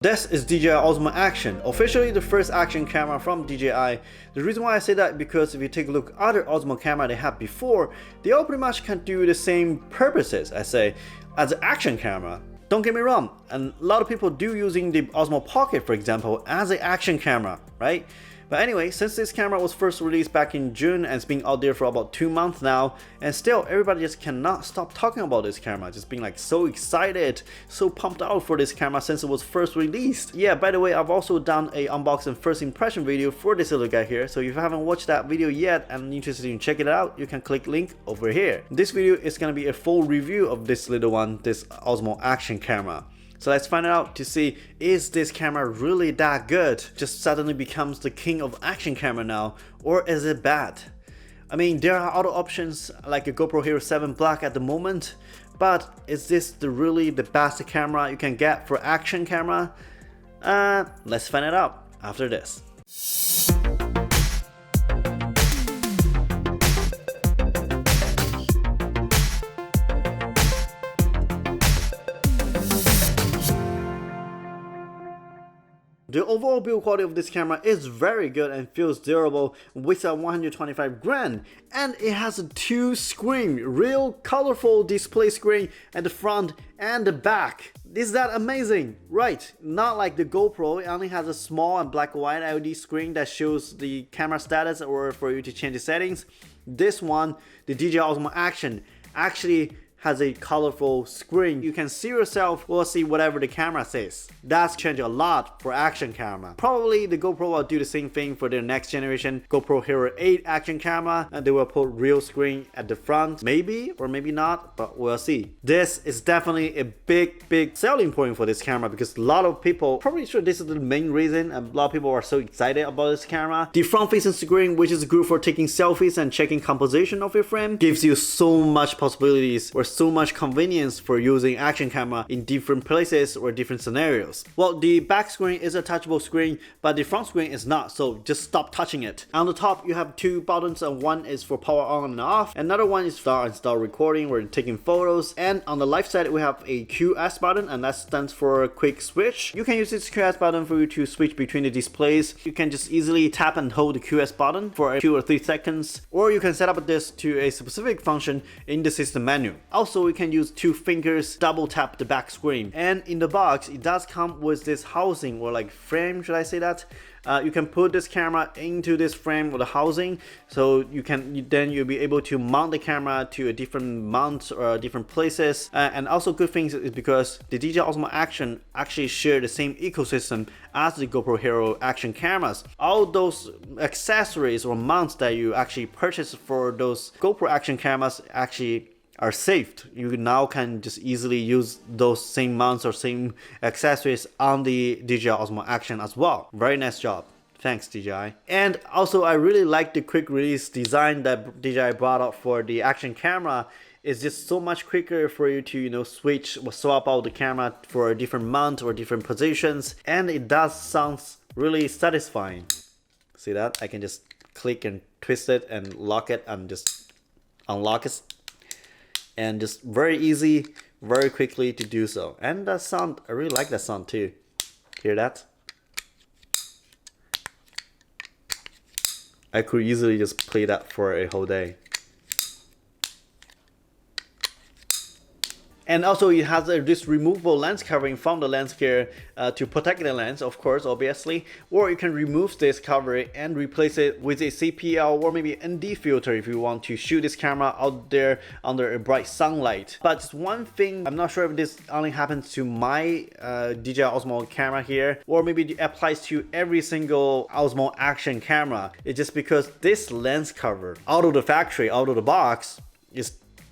This is DJI Osmo Action, officially the first action camera from DJI. The reason why I say that because if you take a look at other Osmo camera they had before, they all pretty much can do the same purposes, I say, as an action camera. Don't get me wrong, and a lot of people do using the Osmo Pocket, for example, as an action camera, right? But anyway, since this camera was first released back in June and it's been out there for about 2 months now, and still everybody just cannot stop talking about this camera, just being like so excited, so pumped out for this camera since it was first released. Yeah, by the way, I've also done a unboxing first impression video for this little guy here, so if you haven't watched that video yet and interested in checking it out, you can click link over here. This video is gonna be a full review of this little one, this Osmo Action camera. So let's find out to see, is this camera really that good? Just suddenly becomes the king of action camera now, or is it bad? I mean, there are other options like a GoPro Hero 7 Black at the moment, but is this really the best camera you can get for action camera? Let's find it out after this. The overall build quality of this camera is very good and feels durable, weighs at 125 grand, and it has a 2 screen, real colorful display screen at the front and the back. Is that amazing? Right, not like the GoPro, it only has a small and black and white LED screen that shows the camera status or for you to change the settings. This one, the DJI Osmo Action, actually has a colorful screen. You can see yourself or see whatever the camera says. That's changed a lot for action camera. Probably the GoPro will do the same thing for their next generation GoPro Hero 8 action camera, and they will put real screen at the front. Maybe or maybe not, but we'll see. This is definitely a big selling point for this camera because a lot of people, probably sure this is the main reason, and a lot of people are so excited about this camera. The front facing screen, which is good for taking selfies and checking composition of your frame, gives you so much possibilities or so much convenience for using action camera in different places or different scenarios. Well, the back screen is a touchable screen, but the front screen is not, so just stop touching it. On the top, you have 2 buttons, and one is for power on and off. Another one is start and stop recording or taking photos. And on the left side, we have a QS button, and that stands for quick switch. You can use this QS button for you to switch between the displays. You can just easily tap and hold the QS button for 2 or 3 seconds, or you can set up this to a specific function in the system menu. Also, we can use 2 fingers, double tap the back screen. And in the box, it does come with this housing or like frame, should I say that? You can put this camera into this frame or the housing, so you'll be able to mount the camera to a different mounts or different places. And also good things is because the DJI Osmo Action actually share the same ecosystem as the GoPro Hero action cameras. All those accessories or mounts that you actually purchase for those GoPro action cameras actually are saved. You now can just easily use those same mounts or same accessories on the DJI Osmo Action as well. Very nice job. Thanks, DJI. And also, I really like the quick release design that DJI brought up for the action camera. It's just so much quicker for you to, switch or swap out the camera for a different mount or different positions. And it does sound really satisfying. See that? I can just click and twist it and lock it and just unlock it. And just very easy, very quickly to do so. And that sound, I really like that sound too. Hear that? I could easily just play that for a whole day. And also it has this removable lens covering from the lens here to protect the lens, of course, obviously. Or you can remove this cover and replace it with a CPL or maybe ND filter if you want to shoot this camera out there under a bright sunlight. But just one thing, I'm not sure if this only happens to my DJI Osmo camera here, or maybe it applies to every single Osmo Action camera. It's just because this lens cover out of the factory, out of the box, is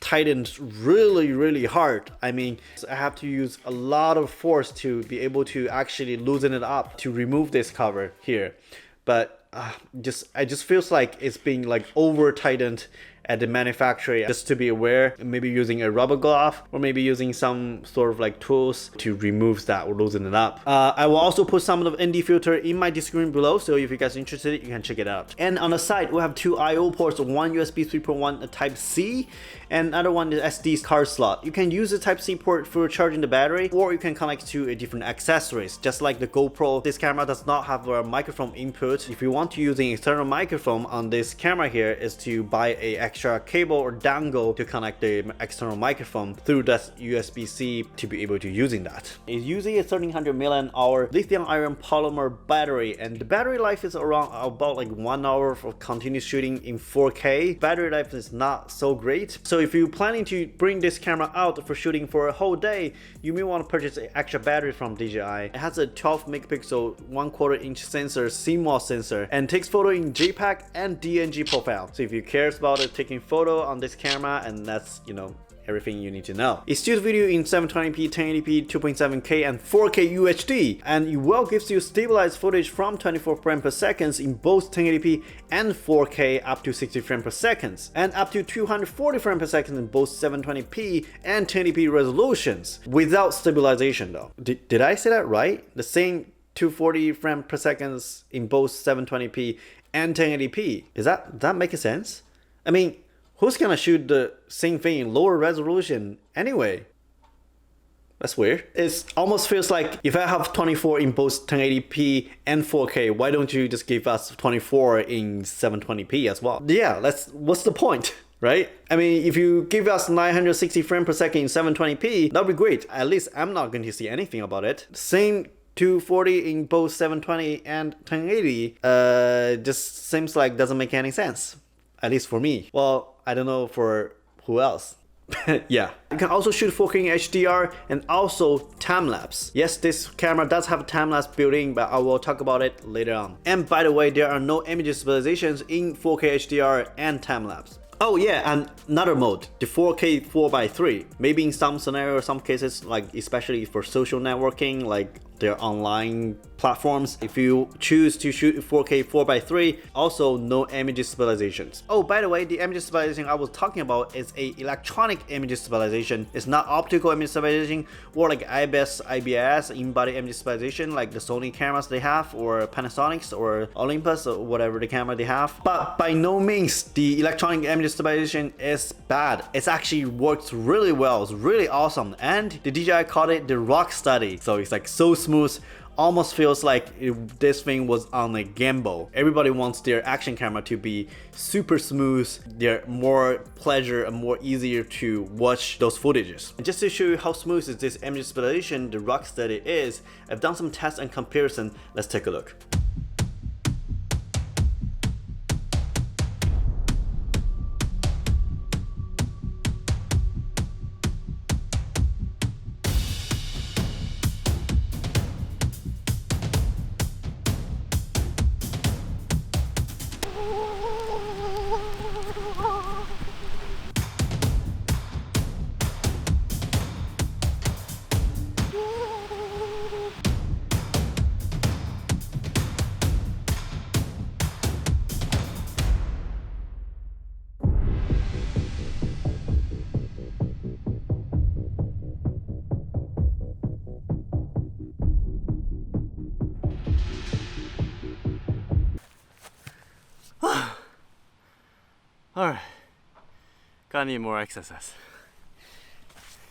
tightened really hard. I mean, I have to use a lot of force to be able to actually loosen it up to remove this cover here. But I just feels like it's being like over tightened, at the manufacturer, just to be aware, maybe using a rubber glove or maybe using some sort of like tools to remove that or loosen it up. I will also put some of the ND filter in my description below, so if you guys are interested, you can check it out. And on the side, we have two I/O ports, one USB 3.1 Type-C, and another one is SD card slot. You can use the Type-C port for charging the battery, or you can connect to a different accessories. Just like the GoPro, this camera does not have a microphone input. If you want to use an external microphone on this camera here, is to buy a extra cable or dongle to connect the external microphone through that USB-C to be able to using that. It's using a 1300 mAh lithium iron polymer battery, and the battery life is around about like 1 hour for continuous shooting in 4K. Battery life is not so great. So if you're planning to bring this camera out for shooting for a whole day, you may want to purchase an extra battery from DJI. It has a 12 megapixel 1/4 inch sensor, CMOS sensor, and takes photo in JPEG and DNG profile. So if you care about taking photo on this camera, and that's, you know, everything you need to know. It shoots video in 720p, 1080p, 2.7K, and 4K UHD, and it well gives you stabilized footage from 24 frames per second in both 1080p and 4K up to 60 frames per second, and up to 240 frames per second in both 720p and 1080p resolutions, without stabilization though. Did I say that right? The same 240 frames per second in both 720p and 1080p. Does that make sense? I mean, who's gonna shoot the same thing in lower resolution anyway? That's weird. It almost feels like if I have 24 in both 1080p and 4K, why don't you just give us 24 in 720p as well? Yeah, what's the point, right? I mean, if you give us 960 frames per second in 720p, that'd be great. At least I'm not going to see anything about it. Same 240 in both 720 and 1080, just seems like doesn't make any sense. At least for me. Well, I don't know for who else. Yeah. You can also shoot 4K in HDR and also time-lapse. Yes, this camera does have time-lapse built in, but I will talk about it later on. And by the way, there are no image stabilizations in 4K HDR and time-lapse. Oh yeah, and another mode, the 4K 4x3. Maybe in some scenarios, some cases, like especially for social networking, like their online platforms, if you choose to shoot 4K 4x3, also no image stabilizations. Oh, by the way, the image stabilization I was talking about is a electronic image stabilization. It's not optical image stabilization or like IBIS, in-body image stabilization, like the Sony cameras they have, or Panasonic's or Olympus, or whatever the camera they have. But by no means the electronic image stabilization is bad. It actually works really well. It's really awesome, and the DJI called it the rock steady. So it's like so smooth, almost feels like this thing was on a gimbal. Everybody wants their action camera to be super smooth. They're more pleasure and more easier to watch those footages. And just to show you how smooth is this image stabilization, the rock steady is, I've done some tests and comparison. Let's take a look. Alright, gotta need more exercise.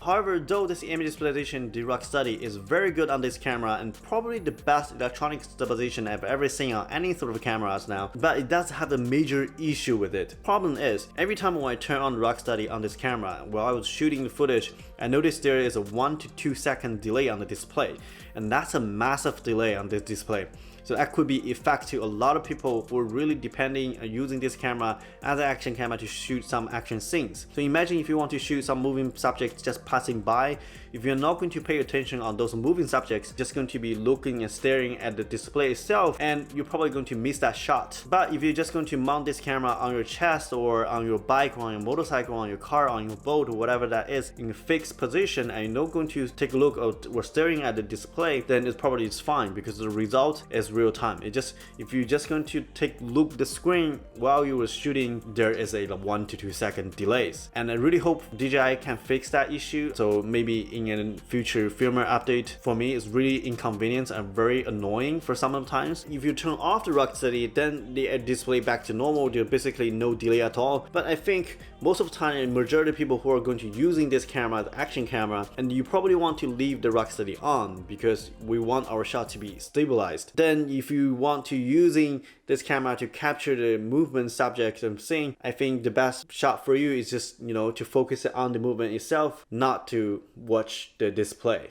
However, though this image stabilization, the rock steady, is very good on this camera and probably the best electronic stabilization I've ever seen on any sort of cameras now, but it does have a major issue with it. Problem is, every time when I turn on rock steady on this camera, while I was shooting the footage, I noticed there is a 1 to 2 second delay on the display, and that's a massive delay on this display. So that could be effect to a lot of people who are really depending on using this camera as an action camera to shoot some action scenes. So imagine if you want to shoot some moving subjects just passing by, if you're not going to pay attention on those moving subjects, just going to be looking and staring at the display itself, and you're probably going to miss that shot. But if you're just going to mount this camera on your chest or on your bike or on your motorcycle, on your car, on your boat, or whatever that is, in a fixed position, and you're not going to take a look or staring at the display, then it's probably fine, because the result is real time. If you're just going to take a look at the screen while you were shooting, there is a 1 to 2 second delays. And I really hope DJI can fix that issue. So maybe in a future firmware update. For me, it's really inconvenient and very annoying for some of the times. If you turn off the Rocksteady, then the display back to normal, there's basically no delay at all. But I think most of the time, majority of people who are going to using this camera, the action camera, and you probably want to leave the Rocksteady on because we want our shot to be stabilized. Then if you want to using this camera to capture the movement subject and scene, I think the best shot for you is just, to focus on the movement itself, not to watch the display.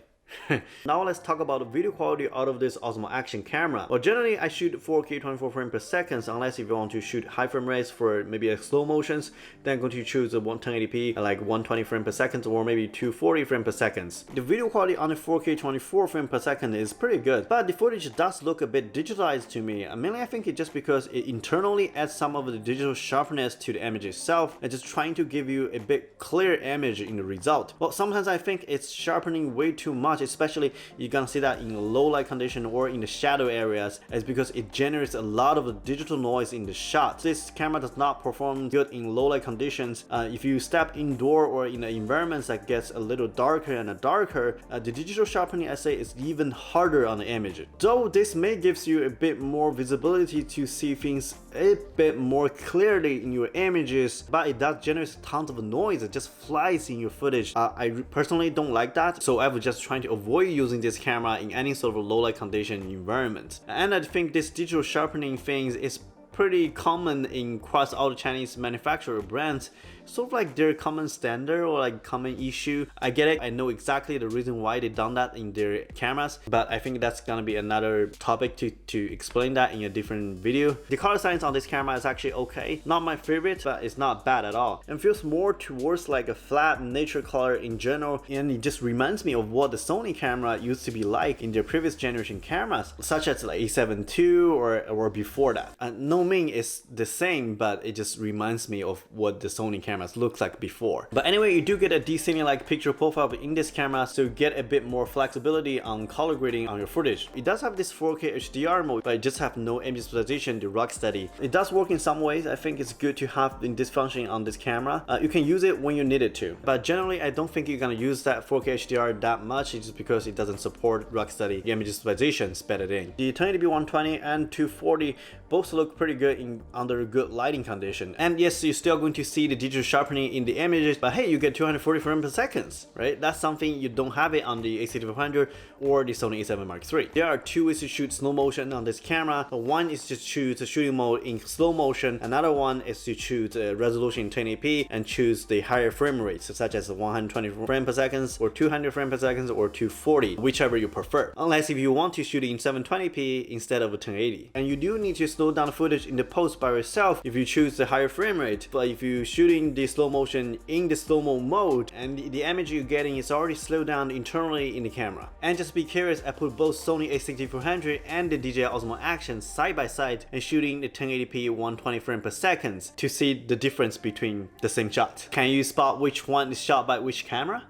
Now let's talk about the video quality out of this Osmo Action camera. Well, generally I shoot 4K 24 frames per second, unless if you want to shoot high frame rates for maybe slow motions, then I'm going to choose a 1080p like 120 frames per second or maybe 240 frames per second. The video quality on the 4K 24 frames per second is pretty good, but the footage does look a bit digitalized to me. Mainly I think it's just because it internally adds some of the digital sharpness to the image itself and just trying to give you a bit clear image in the result. Well, sometimes I think it's sharpening way too much, especially you're gonna see that in low light condition or in the shadow areas, is because it generates a lot of digital noise in the shot. This camera does not perform good in low light conditions. If you step indoor or in environments that gets a little darker and darker, the digital sharpening, I say, is even harder on the image. Though this may gives you a bit more visibility to see things a bit more clearly in your images, but it does generate tons of noise. It just flies in your footage. I personally don't like that, so I was just trying to avoid using this camera in any sort of low light condition environment. And I think this digital sharpening thing is pretty common in across all the Chinese manufacturer brands, sort of like their common standard or like common issue. I get it, I know exactly the reason why they done that in their cameras, but I think that's gonna be another topic to explain that in a different video. The color science on this camera is actually okay, not my favorite, but it's not bad at all, and feels more towards like a flat nature color in general, and it just reminds me of what the Sony camera used to be like in their previous generation cameras, such as like A7 II or before that. No mean it's the same, but it just reminds me of what the Sony cameras looks like before. But anyway, you do get a decently like picture profile in this camera, so you get a bit more flexibility on color grading on your footage. It does have this 4K HDR mode, but it just have no image stabilization, the Rocksteady. It does work in some ways. I think it's good to have in this function on this camera. You can use it when you need it to, but generally I don't think you're gonna use that 4K HDR that much, just because it doesn't support Rocksteady image stabilization embedded in. The 1080p 120 and 240 both look pretty good under good lighting condition. And yes, you're still going to see the digital sharpening in the images, but hey, you get 240 frames per second, right? That's something you don't have it on the A6500 or the Sony A7 Mark III. There are two ways to shoot slow motion on this camera. One is to choose the shooting mode in slow motion. Another one is to choose resolution in 1080p and choose the higher frame rates, such as 120 frames per second or 200 frames per second or 240, whichever you prefer. Unless if you want to shoot in 720p instead of 1080. And you do need to slow down the footage in the post by yourself if you choose the higher frame rate. But if you're shooting the slow motion in the slow-mo mode and the image you're getting is already slowed down internally in the camera. And just be curious, I put both Sony a6400 and the DJI Osmo Action side by side and shooting the 1080p 120 frames per second to see the difference between the same shot. Can you spot which one is shot by which camera?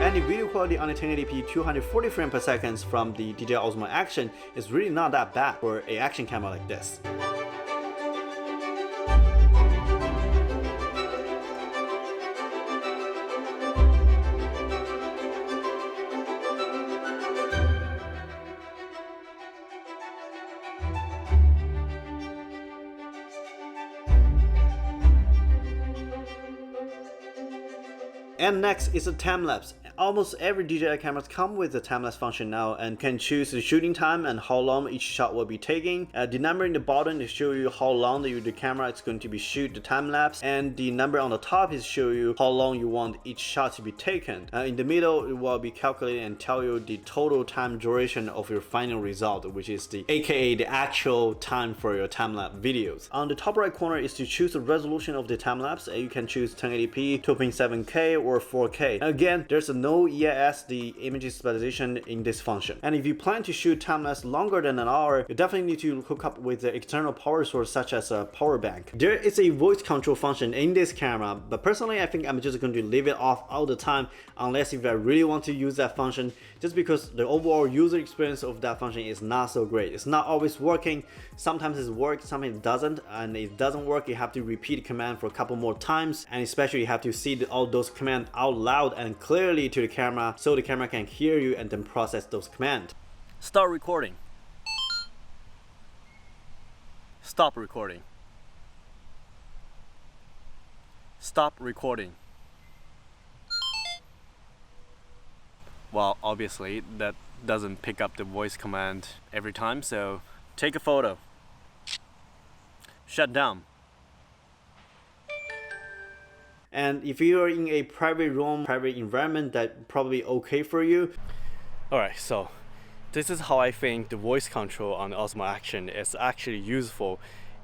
And the video quality on the 1080p 240 frames per second from the DJI Osmo Action is really not that bad for an action camera like this. And next is a time lapse. Almost every DJI cameras come with the time-lapse function now and can choose the shooting time and how long each shot will be taking. The number in the bottom is show you how long the camera is going to be shoot the time-lapse, and the number on the top is show you how long you want each shot to be taken. In the middle, it will be calculated and tell you the total time duration of your final result, which is the aka the actual time for your time-lapse videos. On the top right corner is to choose the resolution of the time-lapse. You can choose 1080p, 2.7K or 4K. Again, there's no EIS, the image stabilization, in this function. And if you plan to shoot time-lapse longer than an hour, you definitely need to hook up with the external power source such as a power bank. There is a voice control function in this camera, but personally I think I'm just going to leave it off all the time unless if I really want to use that function, just because the overall user experience of that function is not so great. It's not always working. Sometimes it works, sometimes it doesn't, and it doesn't work, you have to repeat the command for a couple more times, and especially you have to see all those commands out loud and clearly to the camera so the camera can hear you and then process those commands. Start recording. Stop recording. Stop recording. Well, obviously that doesn't pick up the voice command every time, so take a photo. Shut down. And if you are in a private room, private environment, that's probably okay for you. Alright, so this is how I think the voice control on the Osmo Action is actually useful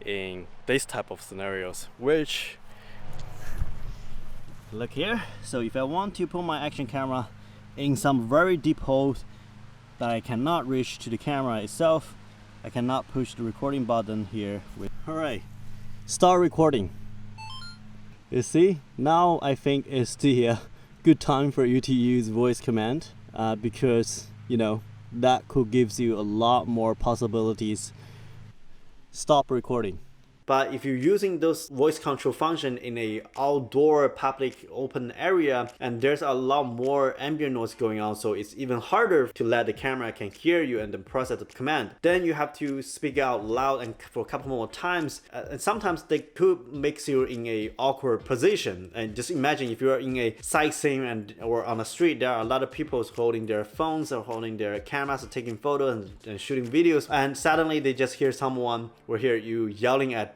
in this type of scenarios, which look here. So if I want to put my action camera in some very deep holes that I cannot reach to the camera itself, I cannot push the recording button here. Alright, start recording. You see, now I think it's the good time for you to use voice command because you know that could gives you a lot more possibilities. Stop recording. But if you're using those voice control function in a outdoor public open area and there's a lot more ambient noise going on, so it's even harder to let the camera can hear you and then process the command, then you have to speak out loud and for a couple more times, and sometimes they could make you in a awkward position. And just imagine if you're in a sightseeing or on a street, there are a lot of people holding their phones or holding their cameras or taking photos and shooting videos, and suddenly they just hear someone or hear you yelling at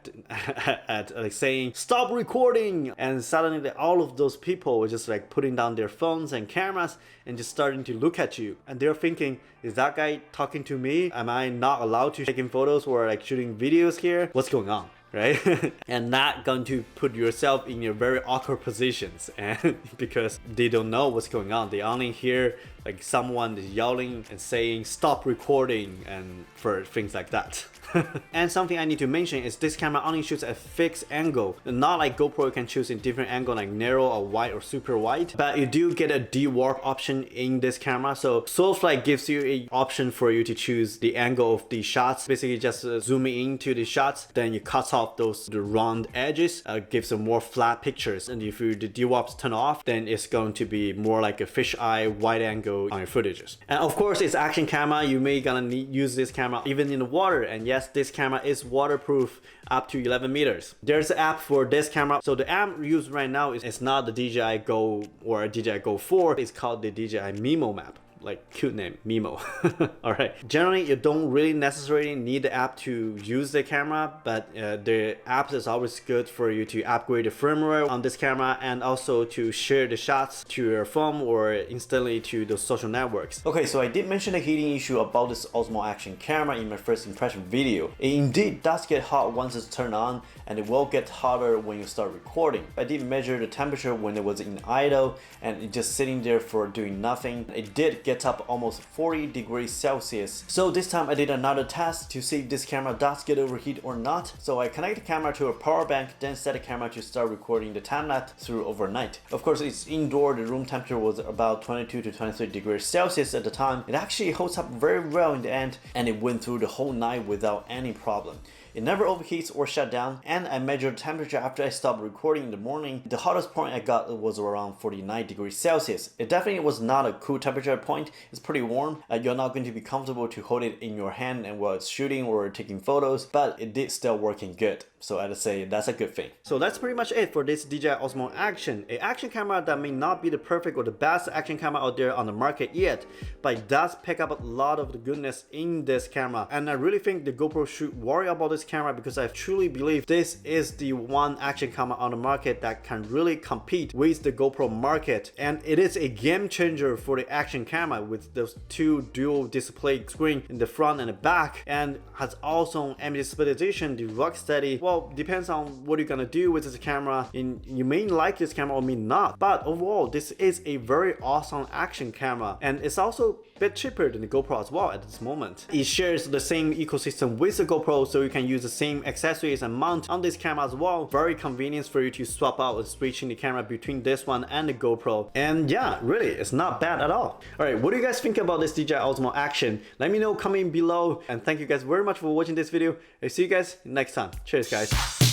like saying stop recording, and suddenly all of those people were just like putting down their phones and cameras and just starting to look at you, and they're thinking, is that guy talking to me? Am I not allowed to taking photos or like shooting videos here? What's going on? Right? And not going to put yourself in your very awkward positions, and because they don't know what's going on, they only hear like someone is yelling and saying stop recording and for things like that. And something I need to mention is this camera only shoots at fixed angle, not like GoPro you can choose in different angle like narrow or wide or super wide, but you do get a Dwarp option in this camera. So Soulfly gives you an option for you to choose the angle of the shots, basically just zooming into the shots, then you cut off the round edges, gives them more flat pictures, and if the Dwarps turn off, then it's going to be more like a fisheye wide angle on your footages. And of course it's action camera, you may gonna use this camera even in the water, and yes, this camera is waterproof up to 11 meters. There's an app for this camera. So the app used right now is not the DJI Go or DJI Go 4. It's called the DJI Mimo map. Like cute name, Mimo. Alright, generally you don't really necessarily need the app to use the camera, but the app is always good for you to upgrade the firmware on this camera and also to share the shots to your phone or instantly to the social networks. Okay, so I did mention the heating issue about this Osmo Action camera in my first impression video. It indeed does get hot once it's turned on, and it will get hotter when you start recording. I did measure the temperature when it was in idle and it just sitting there for doing nothing. It did get up almost 40 degrees Celsius. So this time I did another test to see if this camera does get overheat or not. So I connect the camera to a power bank, then set the camera to start recording the time-lapse through overnight. Of course it's indoor, the room temperature was about 22 to 23 degrees Celsius at the time. It actually holds up very well in the end, and it went through the whole night without any problem. It never overheats or shut down, and I measured temperature after I stopped recording in the morning. The hottest point I got was around 49 degrees Celsius. It definitely was not a cool temperature point. It's pretty warm. You're not going to be comfortable to hold it in your hand and while it's shooting or taking photos, but it did still working good. So I'd say that's a good thing. So that's pretty much it for this DJI Osmo Action. An action camera that may not be the perfect or the best action camera out there on the market yet, but it does pick up a lot of the goodness in this camera. And I really think the GoPro should worry about this camera because I truly believe this is the one action camera on the market that can really compete with the GoPro market. And it is a game changer for the action camera with those two dual display screen in the front and the back, and has also ambient stabilization, the rock steady. Well, depends on what you're gonna do with this camera. And you may like this camera or may not, but overall this is a very awesome action camera, and it's also a bit cheaper than the GoPro as well at this moment. It shares the same ecosystem with the GoPro, so you can use the same accessories and mount on this camera as well. Very convenient for you to swap out and switching the camera between this one and the GoPro. And yeah, really, it's not bad at all. Alright, what do you guys think about this DJI Osmo Action? Let me know, comment below, and thank you guys very much for watching this video. I'll see you guys next time. Cheers guys.